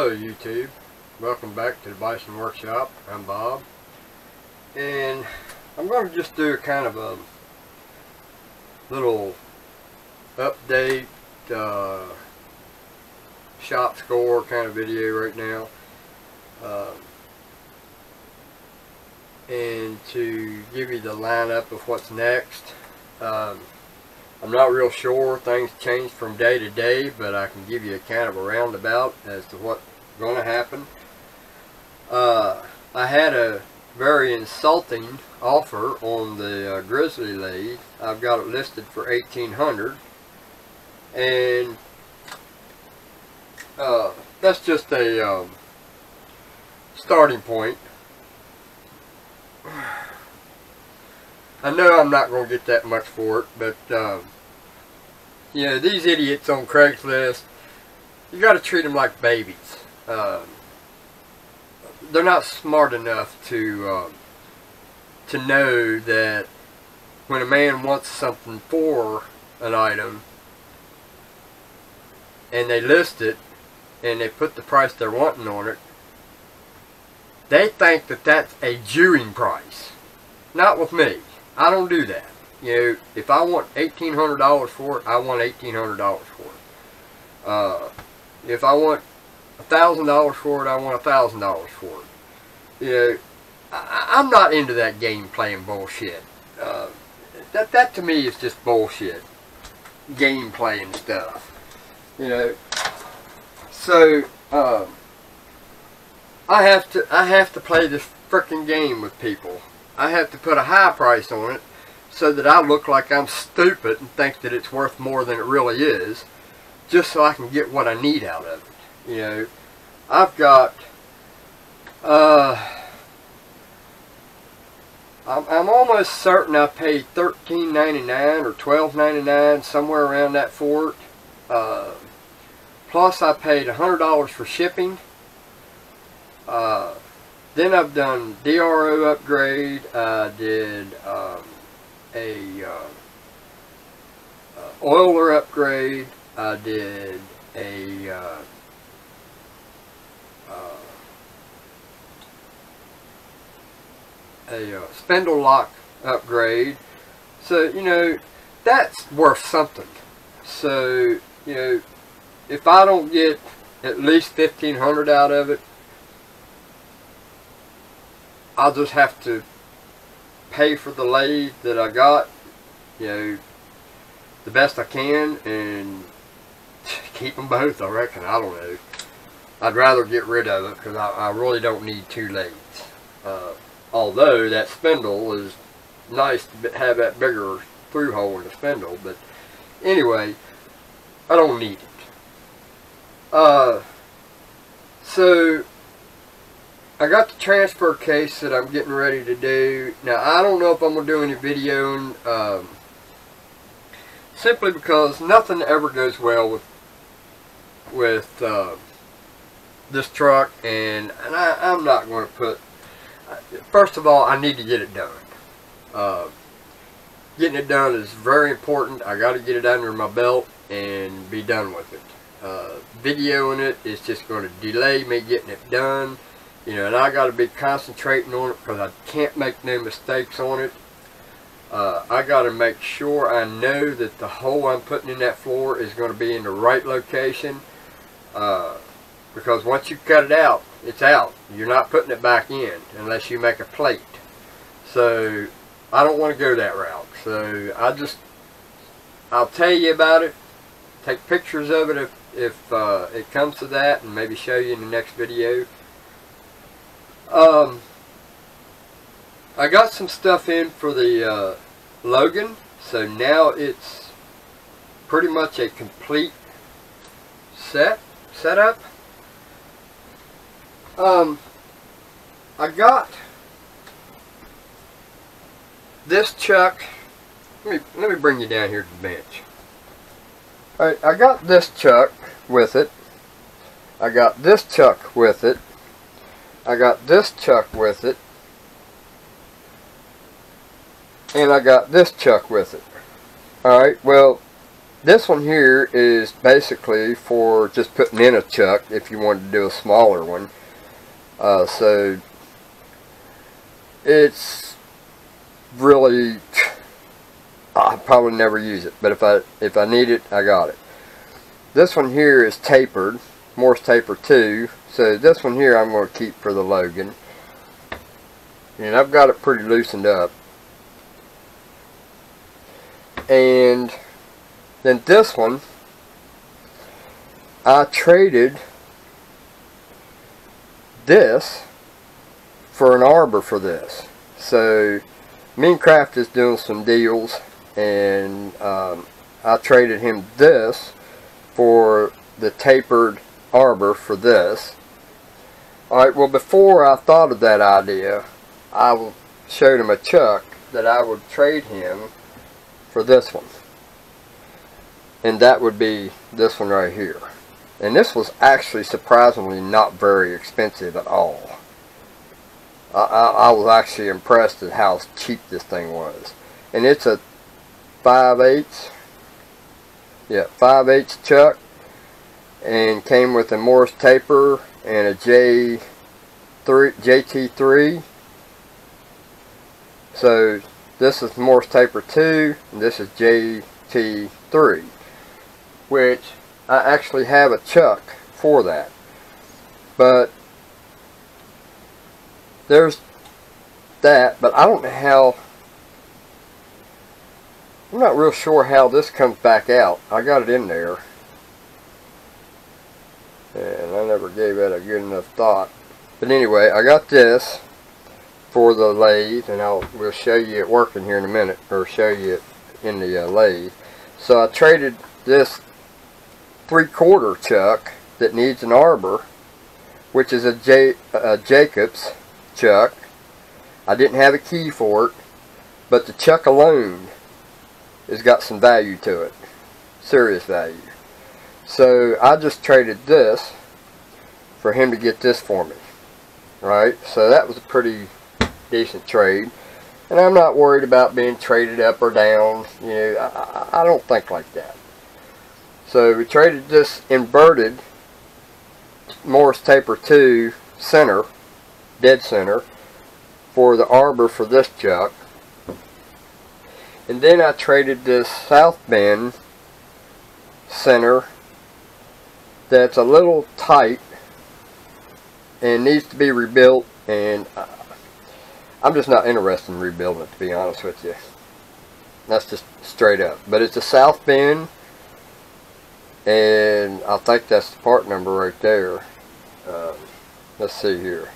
Hello YouTube, welcome back to the Bison Workshop. I'm Bob, and I'm going to just do a kind of a little update shop score kind of video right now, and to give you the lineup of what's next. I'm not real sure, things change from day to day, but I can give you a kind of a roundabout as to what's going to happen. I had a very insulting offer on the Grizzly lathe. I've got it listed for $1,800, and that's just a starting point. I know I'm not going to get that much for it, but you know, these idiots on Craigslist, you got to treat them like babies. They're not smart enough to know that when a man wants something for an item and they list it and they put the price they're wanting on it, they think that that's a Jewing price. Not with me. I don't do that. You know, if I want $1,800 for it, I want $1,800 for it. If I want $1,000 for it, I want $1,000 for it. You know, I'm not into that game playing bullshit. That to me is just bullshit. Game playing stuff. You know. So I have to play this frickin' game with people. I have to put a high price on it so that I look like I'm stupid and think that it's worth more than it really is, just so I can get what I need out of it. You know, I've got I'm almost certain I paid $13.99 or $12.99, somewhere around that for it. Plus I paid $100 for shipping. Then I've done DRO upgrade. I did oiler upgrade. I did a spindle lock upgrade. So, you know, that's worth something. So, you know, if I don't get at least $1,500 out of it, I'll just have to pay for the lathe that I got, you know, the best I can, and keep them both, I reckon. I don't know. I'd rather get rid of it because I really don't need two lathes. Although that spindle is nice to have that bigger through hole in the spindle, but anyway, I don't need it. So I got the transfer case that I'm getting ready to do. Now, I don't know if I'm going to do any videoing, simply because nothing ever goes well with this truck, and I'm not going to put... First of all, I need to get it done. Getting it done is very important. I got to get it under my belt and be done with it. Videoing it is just going to delay me getting it done. You know, and I got to be concentrating on it because I can't make no mistakes on it. I got to make sure I know that the hole I'm putting in that floor is going to be in the right location. Because once you cut it out, it's out. You're not putting it back in unless you make a plate. So I don't want to go that route. So I'll tell you about it. Take pictures of it if it comes to that, and maybe show you in the next video. I got some stuff in for the Logan, so now it's pretty much a complete setup. I got this chuck. Let me bring you down here to the bench. Alright, I got this chuck with it. I got this chuck with it. I got this chuck with it. And I got this chuck with it. Alright, well, This one here is basically for just putting in a chuck if you wanted to do a smaller one. So it's really, I'll probably never use it, but if I need it, I got it. This one here is tapered, Morse taper 2. So this one here I'm going to keep for the Logan, and I've got it pretty loosened up. And then this one, I traded this for an arbor for this. So Minecraft is doing some deals, and I traded him this for the tapered arbor for this. Alright, well, before I thought of that idea, I showed him a chuck that I would trade him for this one. And that would be this one right here. And this was actually surprisingly not very expensive at all. I was actually impressed at how cheap this thing was. And it's a 5/8, yeah, 5/8 chuck, and came with a Morse taper and a JT3. So this is Morse taper 2, and this is JT3, which I actually have a chuck for that. But there's that, but I don't know how, I'm not real sure how this comes back out. I got it in there, and I never gave that a good enough thought. But anyway, I got this for the lathe, and we'll show you it working here in a minute, or show you it in the lathe. So I traded this 3/4 chuck that needs an arbor, which is a Jacobs chuck. I didn't have a key for it, but the chuck alone has got some value to it, serious value. So I just traded this for him to get this for me, right? So that was a pretty decent trade, and I'm not worried about being traded up or down. You know, I don't think like that. So we traded this inverted Morse taper 2 center, dead center, for the arbor for this chuck. And then I traded this South Bend center that's a little tight and needs to be rebuilt, and I'm just not interested in rebuilding it, to be honest with you. That's just straight up. But it's a South Bend, and I think that's the part number right there. Let's see here.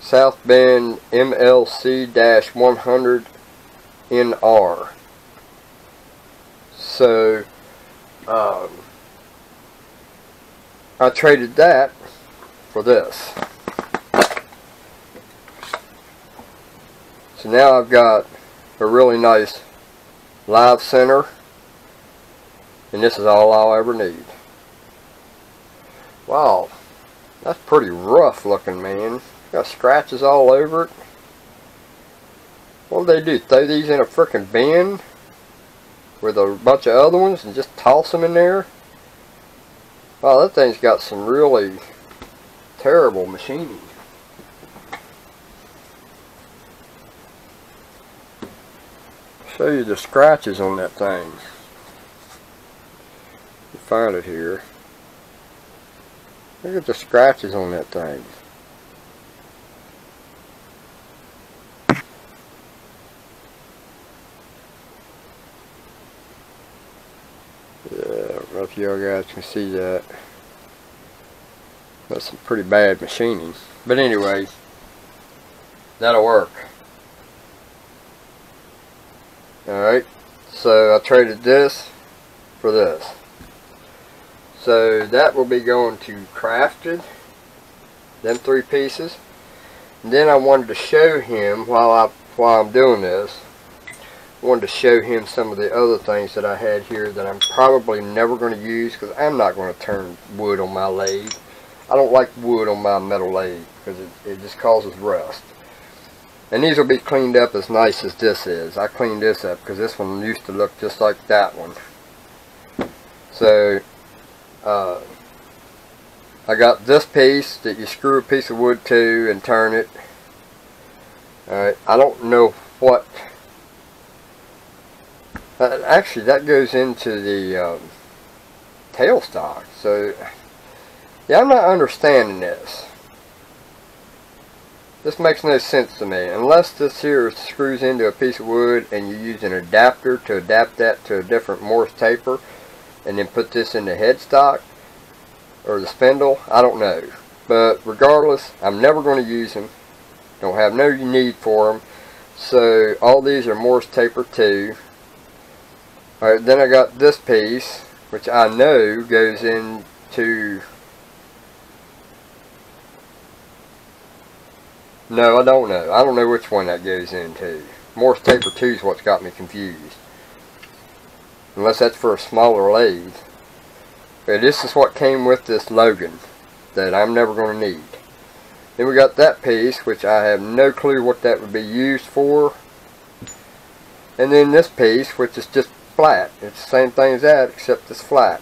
South Bend MLC-100 NR. So I traded that for this. So now I've got a really nice live center, and this is all I'll ever need. Wow, that's pretty rough looking, man. Got scratches all over it. What do they do? Throw these in a frickin' bin with a bunch of other ones and just toss them in there? Wow, that thing's got some really terrible machining. Show you the scratches on that thing. You find it here. Look at the scratches on that thing. Yeah, I don't know if y'all guys can see that. That's some pretty bad machining. But anyway, that'll work. Alright, so I traded this for this. So that will be going to Crafted, them 3 pieces. And then I wanted to show him, while I'm doing this, I wanted to show him some of the other things that I had here that I'm probably never going to use, because I'm not going to turn wood on my lathe. I don't like wood on my metal lathe because it just causes rust. And these will be cleaned up as nice as this is. I cleaned this up because this one used to look just like that one. So, I got this piece that you screw a piece of wood to and turn it. Alright, I don't know what... actually, that goes into the tailstock. So, yeah, I'm not understanding this. This makes no sense to me. Unless this here screws into a piece of wood and you use an adapter to adapt that to a different Morse taper and then put this in the headstock or the spindle, I don't know. But regardless, I'm never going to use them. Don't have no need for them. So all these are Morse taper 2. Alright, then I got this piece, which I know goes into... No, I don't know. I don't know which one that goes into. Morse taper 2 is what's got me confused. Unless that's for a smaller lathe. But this is what came with this Logan that I'm never going to need. Then we got that piece, which I have no clue what that would be used for. And then this piece, which is just flat. It's the same thing as that, except it's flat.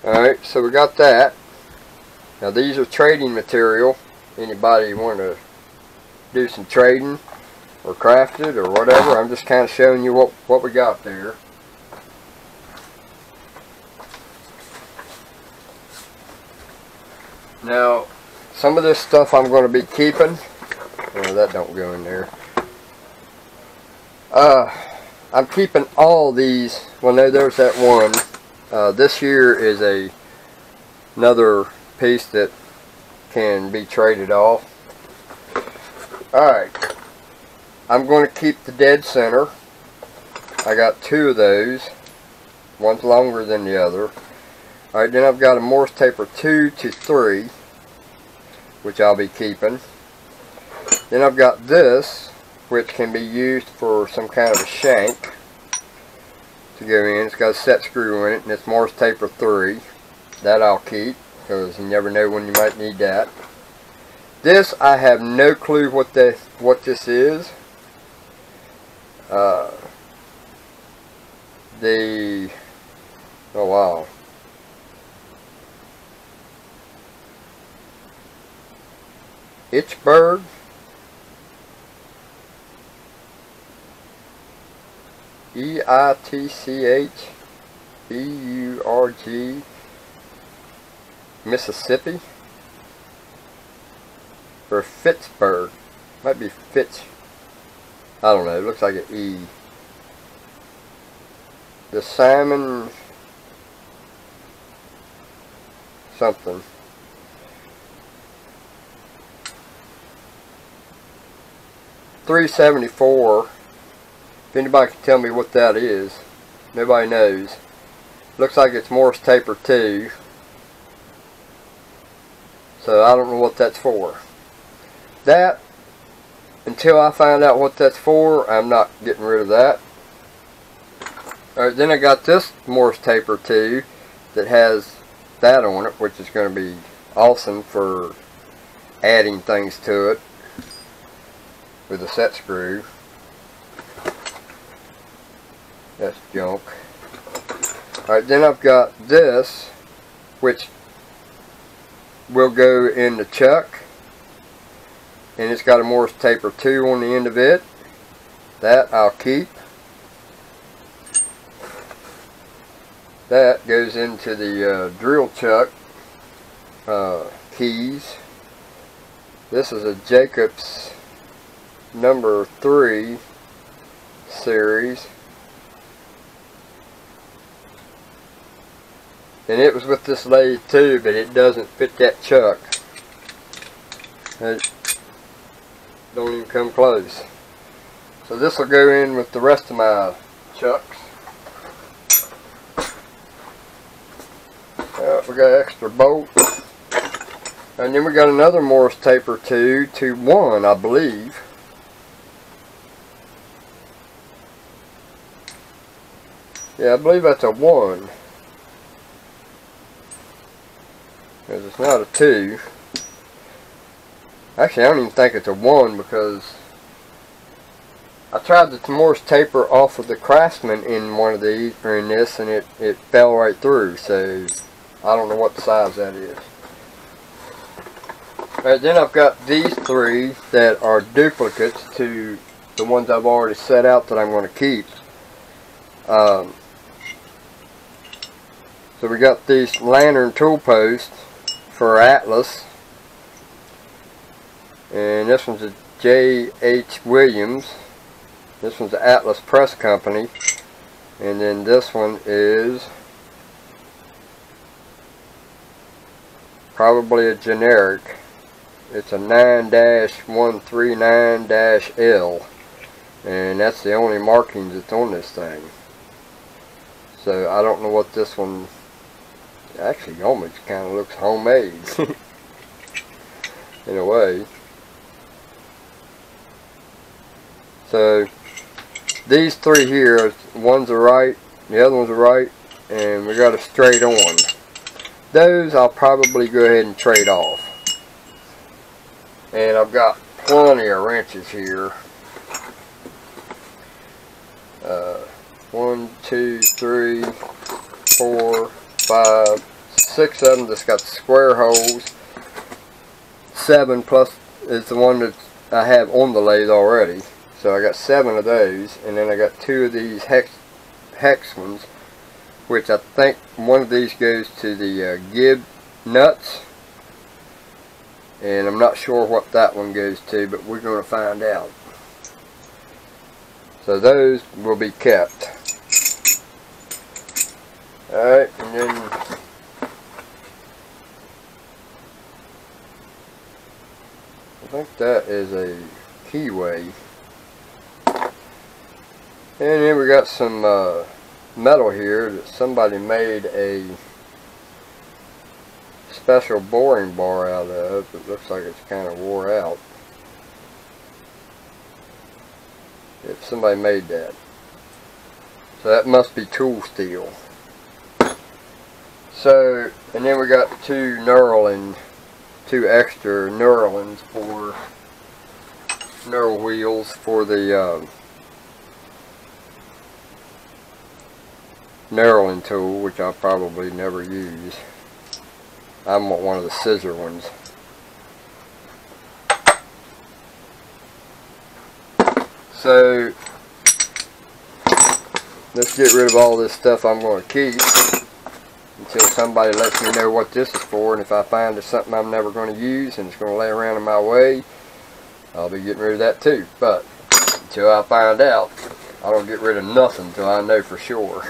Alright, so we got that. Now these are trading material. Anybody want to do some trading or craft it or whatever, I'm just kind of showing you what we got there. Now, some of this stuff I'm going to be keeping. Oh, that don't go in there. I'm keeping all these. Well, no, there's that one. This here is another piece that can be traded off. Alright, I'm going to keep the dead center. I got 2 of those. One's longer than the other. Alright, then I've got a Morse taper 2 to 3, which I'll be keeping. Then I've got this, which can be used for some kind of a shank to go in. It's got a set screw in it, and it's Morse taper 3. That I'll keep, because you never know when you might need that. This, I have no clue what this is. Oh wow. Itchberg. EITCHBURG. Mississippi. Or Pittsburgh. Might be Fitch. I don't know. It looks like an E. The Simon something. $3.74. If anybody can tell me what that is. Nobody knows. Looks like it's Morse taper 2. So I don't know what that's for. That, until I find out what that's for, I'm not getting rid of that. Alright, then I got this Morse taper 2 that has that on it, which is going to be awesome for adding things to it with a set screw. That's junk. Alright, then I've got this, which will go in the chuck, and it's got a Morse taper 2 on the end of it. That I'll keep. That goes into the drill chuck keys. This is a Jacobs number 3 series, and it was with this lathe too, but it doesn't fit that chuck. It don't even come close. So this will go in with the rest of my chucks. We got extra bolts, and then we got another Morse taper 2 to 1, I believe. Yeah, I believe that's a 1. Because it's not a 2. Actually, I don't even think it's a 1 because I tried the Morse taper off of the Craftsman in one of these, or in this, and it fell right through. So I don't know what size that is. Alright, then I've got these 3 that are duplicates to the ones I've already set out that I'm going to keep. So we got these lantern tool posts for Atlas. And this one's a J.H. Williams. This one's the Atlas Press Company. And then this one is probably a generic. It's a 9-139-L. And that's the only markings that's on this thing. So I don't know what this one... Actually almost kind of looks homemade. In a way. So these 3 here, one's a right, the other one's a right, and we got a straight on. Those I'll probably go ahead and trade off. And I've got plenty of wrenches here. 1, 2, 3, 4, 5, 6 of them that's got square holes. 7 plus is the one that I have on the lathe already. So I got 7 of those, and then I got 2 of these hex ones, which I think one of these goes to the Gib nuts, and I'm not sure what that one goes to, but we're going to find out. So those will be kept. Alright, and then I think that is a keyway. And then we got some metal here that somebody made a special boring bar out of. It looks like it's kind of wore out. If somebody made that. So that must be tool steel. So, and then we got 2 extra knurlings for knurl wheels for the knurling tool, which I'll probably never use. I want one of the scissor ones. So let's get rid of all this stuff I'm going to keep until somebody lets me know what this is for, and if I find it's something I'm never going to use and it's going to lay around in my way, I'll be getting rid of that too. But until I find out, I don't get rid of nothing until I know for sure.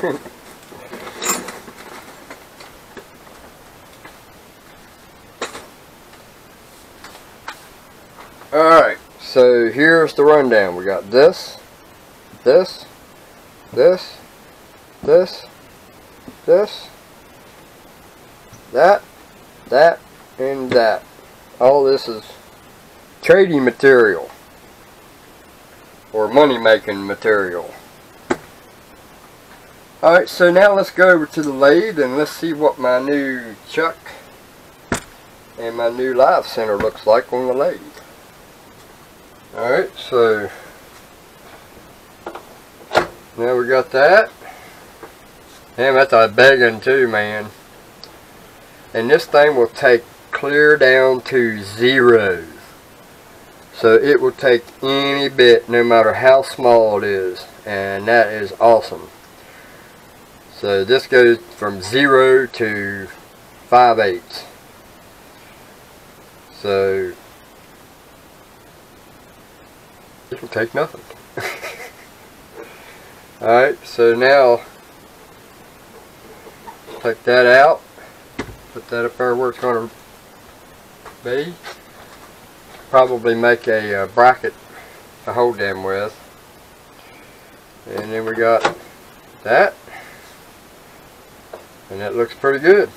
Alright, so here's the rundown. We got this, this, this, this, this, that, and that. All this is trading material or money making material. Alright, so now let's go over to the lathe and let's see what my new chuck and my new live center looks like on the lathe. Alright, so now we got that. Damn, that's a big one too, man. And this thing will take clear down to 0. So it will take any bit, no matter how small it is. And that is awesome. So this goes from 0 to 5/8. So it will take nothing. Alright, so now take that out, put that up there where it's going to be. Probably make a bracket to hold them with. And then we got that, and that looks pretty good.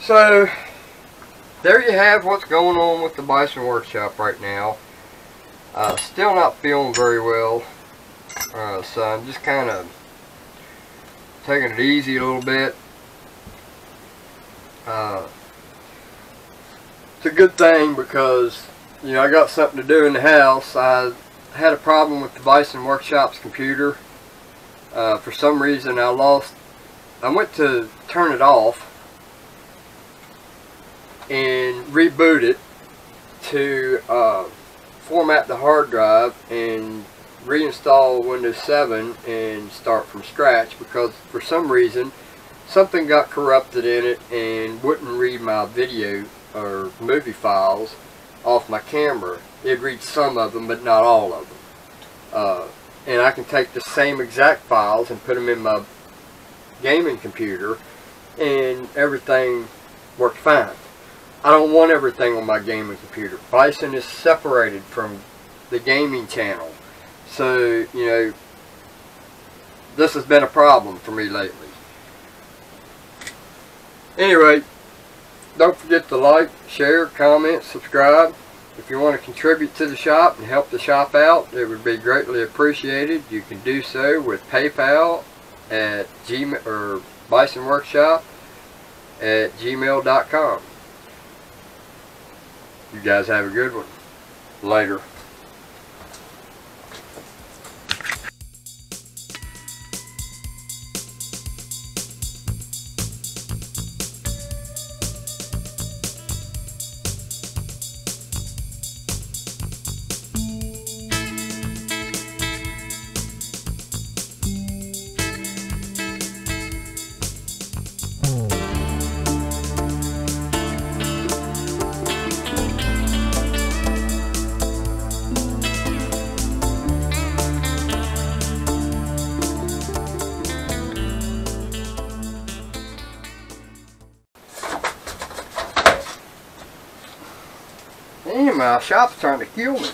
So there you have what's going on with the Bison Workshop right now. Still not feeling very well, so I'm just kind of taking it easy a little bit. It's a good thing because, you know, I got something to do in the house. I had a problem with the Bison Workshop's computer. For some reason I went to turn it off and reboot it to format the hard drive and reinstall Windows 7 and start from scratch, because for some reason something got corrupted in it and wouldn't read my video or movie files off my camera. It read some of them but not all of them. And I can take the same exact files and put them in my gaming computer and everything worked fine. I don't want everything on my gaming computer. Bison is separated from the gaming channel. So, you know, this has been a problem for me lately. Anyway, don't forget to like, share, comment, subscribe. If you want to contribute to the shop and help the shop out, it would be greatly appreciated. You can do so with PayPal at Gmail or Bison Workshop at gmail.com. You guys have a good one. Later. Damn, my shop's trying to kill me.